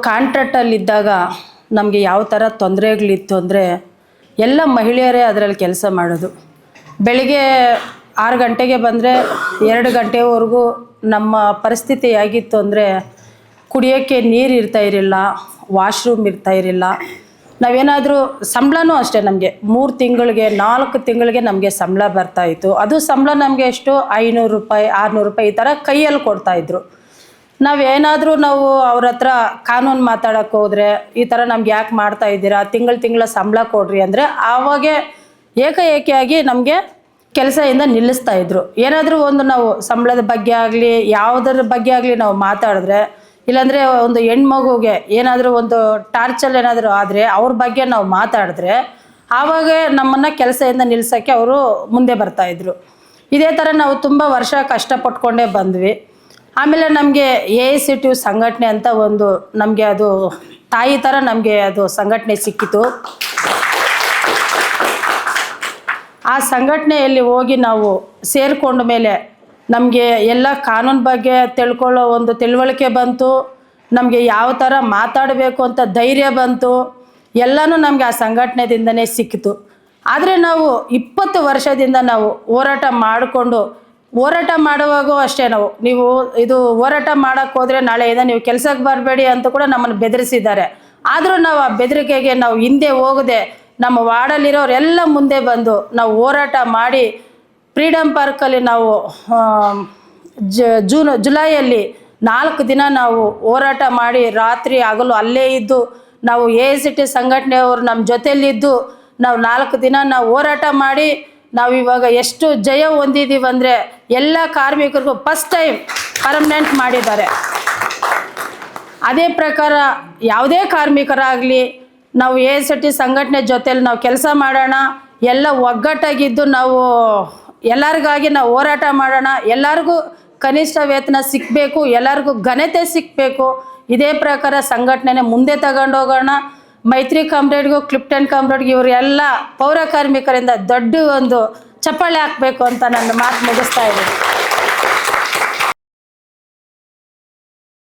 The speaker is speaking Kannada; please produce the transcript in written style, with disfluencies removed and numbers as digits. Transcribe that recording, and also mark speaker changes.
Speaker 1: ಕಾಂಟ್ರಾಕ್ಟಲ್ಲಿದ್ದಾಗ ನಮಗೆ ಯಾವ ಥರ ತೊಂದರೆಗಳಿತ್ತು ಅಂದರೆ ಎಲ್ಲ ಮಹಿಳೆಯರೇ ಅದರಲ್ಲಿ ಕೆಲಸ ಮಾಡೋದು. ಬೆಳಿಗ್ಗೆ 6 ಗಂಟೆಗೆ ಬಂದರೆ 2 ಗಂಟೆವರೆಗೂ ನಮ್ಮ ಪರಿಸ್ಥಿತಿ ಹೇಗಿತ್ತು ಅಂದರೆ ಕುಡಿಯೋಕ್ಕೆ ನೀರು ಇರಲಿಲ್ಲ, ವಾಶ್ರೂಮ್ ಇರಲಿಲ್ಲ. ನಾವೇನಾದರೂ ಸಂಬಳನೂ ಅಷ್ಟೇ, ನಮಗೆ 3 ತಿಂಗಳಿಗೆ 4 ತಿಂಗಳಿಗೆ ನಮಗೆ ಸಂಬಳ ಬರ್ತಾಯಿತ್ತು. ಅದು ಸಂಬಳ ನಮಗೆ ಎಷ್ಟು 500 ರೂಪಾಯಿ 600 ರೂಪಾಯಿ ಈ ಥರ ಕೈಯಲ್ಲಿ ಕೊಡ್ತಾಯಿದ್ರು. ನಾವೇನಾದರೂ ಅವ್ರ ಹತ್ರ ಕಾನೂನು ಮಾತಾಡೋಕ್ಕೆ ಹೋದರೆ ಈ ಥರ ನಮ್ಗೆ ಯಾಕೆ ಮಾಡ್ತಾ ಇದ್ದೀರಾ, ತಿಂಗಳ ಸಂಬಳ ಕೊಡ್ರಿ ಅಂದರೆ ಆವಾಗೇ ಏಕಾಏಕಿಯಾಗಿ ನಮಗೆ ಕೆಲಸದಿಂದ ನಿಲ್ಲಿಸ್ತಾಯಿದ್ರು. ಏನಾದರೂ ಒಂದು ನಾವು ಸಂಬಳದ ಬಗ್ಗೆ ಆಗಲಿ ಯಾವುದರ ಬಗ್ಗೆ ಆಗಲಿ ನಾವು ಮಾತಾಡಿದ್ರೆ, ಇಲ್ಲಾಂದರೆ ಒಂದು ಹೆಣ್ಮಗುಗೆ ಏನಾದರೂ ಒಂದು ಟಾರ್ಚರ್ ಏನಾದರೂ ಆದರೆ ಅವ್ರ ಬಗ್ಗೆ ನಾವು ಮಾತಾಡಿದ್ರೆ ಆವಾಗ ನಮ್ಮನ್ನು ಕೆಲಸದಿಂದ ನಿಲ್ಲಿಸೋಕ್ಕೆ ಅವರು ಮುಂದೆ ಬರ್ತಾಯಿದ್ರು. ಇದೇ ಥರ ನಾವು ತುಂಬ ವರ್ಷ ಕಷ್ಟಪಟ್ಕೊಂಡೇ ಬಂದ್ವಿ. ಆಮೇಲೆ ನಮಗೆ AICTU ಸಂಘಟನೆ ಅಂತ ಒಂದು ನಮಗೆ ಅದು ತಾಯಿ ಥರ ನಮಗೆ ಅದು ಸಂಘಟನೆ ಸಿಕ್ಕಿತು. ಆ ಸಂಘಟನೆಯಲ್ಲಿ ಹೋಗಿ ನಾವು ಸೇರಿಕೊಂಡ ಮೇಲೆ ನಮಗೆ ಎಲ್ಲ ಕಾನೂನು ಬಗ್ಗೆ ತಿಳ್ಕೊಳ್ಳೋ ಒಂದು ತಿಳುವಳಿಕೆ ಬಂತು. ನಮಗೆ ಯಾವ ಥರ ಮಾತಾಡಬೇಕು ಅಂತ ಧೈರ್ಯ ಬಂತು. ಎಲ್ಲನೂ ನಮಗೆ ಆ ಸಂಘಟನೆಯಿಂದನೇ ಸಿಕ್ಕಿತು. ಆದರೆ ನಾವು 20 ವರ್ಷದಿಂದ ನಾವು ಹೋರಾಟ ಮಾಡುವಾಗೂ ಅಷ್ಟೇ ನೀವು ಇದು ಹೋರಾಟ ಮಾಡೋಕ್ಕೆ ಹೋದರೆ ನಾಳೆಯಿಂದ ನೀವು ಕೆಲಸಕ್ಕೆ ಬರಬೇಡಿ ಅಂತ ಕೂಡ ನಮ್ಮನ್ನು ಬೆದರಿಸಿದ್ದಾರೆ. ಆದರೂ ನಾವು ಆ ಬೆದರಿಕೆಗೆ ನಾವು ಹಿಂದೆ ಹೋಗದೆ ನಮ್ಮ ವಾರ್ಡಲ್ಲಿರೋರೆಲ್ಲ ಮುಂದೆ ಬಂದು ನಾವು ಹೋರಾಟ ಮಾಡಿ ಫ್ರೀಡಮ್ ಪಾರ್ಕಲ್ಲಿ ನಾವು ಜುಲೈಯಲ್ಲಿ 4 ದಿನ ನಾವು ಹೋರಾಟ ಮಾಡಿ ರಾತ್ರಿ ಹಗಲು ಅಲ್ಲೇ ಇದ್ದು ನಾವು AICTU ಸಂಘಟನೆಯವರು ನಮ್ಮ ಜೊತೆಯಲ್ಲಿದ್ದು ನಾವು 4 ದಿನ ನಾವು ಹೋರಾಟ ಮಾಡಿ ನಾವು ಇವಾಗ ಎಷ್ಟು ಜಯ ಹೊಂದಿದ್ದೀವಿ ಅಂದರೆ ಎಲ್ಲ ಕಾರ್ಮಿಕರಿಗೂ ಫಸ್ಟ್ ಟೈಮ್ ಪರ್ಮನೆಂಟ್ ಮಾಡಿದ್ದಾರೆ. ಅದೇ ಪ್ರಕಾರ ಯಾವುದೇ ಕಾರ್ಮಿಕರಾಗಲಿ ನಾವು AICTU ಸಂಘಟನೆ ಜೊತೆಯಲ್ಲಿ ನಾವು ಕೆಲಸ ಮಾಡೋಣ, ಎಲ್ಲ ಒಗ್ಗಟ್ಟಾಗಿದ್ದು ನಾವು ಎಲ್ಲರಿಗಾಗಿ ನಾವು ಹೋರಾಟ ಮಾಡೋಣ. ಎಲ್ಲರಿಗೂ ಕನಿಷ್ಠ ವೇತನ ಸಿಕ್ಕಬೇಕು, ಎಲ್ಲರಿಗೂ ಘನತೆ ಸಿಕ್ಕಬೇಕು. ಇದೇ ಪ್ರಕಾರ ಸಂಘಟನೆ ಮುಂದೆ ತಗೊಂಡೋಗೋಣ. ಮೈತ್ರಿ ಕಾಮ್ರೇಡ್ಗೂ ಕ್ಲಿಪ್ಟನ್ ಕಾಮ್ರೇಡ್ಗೂ ಇವರೆಲ್ಲ ಪೌರ ಕಾರ್ಮಿಕರಿಂದ ದೊಡ್ಡ ಒಂದು ಚಪ್ಪಾಳೆ ಹಾಕಬೇಕು ಅಂತ ನನ್ನ ಮಾತು ಮುಗಿಸ್ತಾ ಇದ್ದೀನಿ.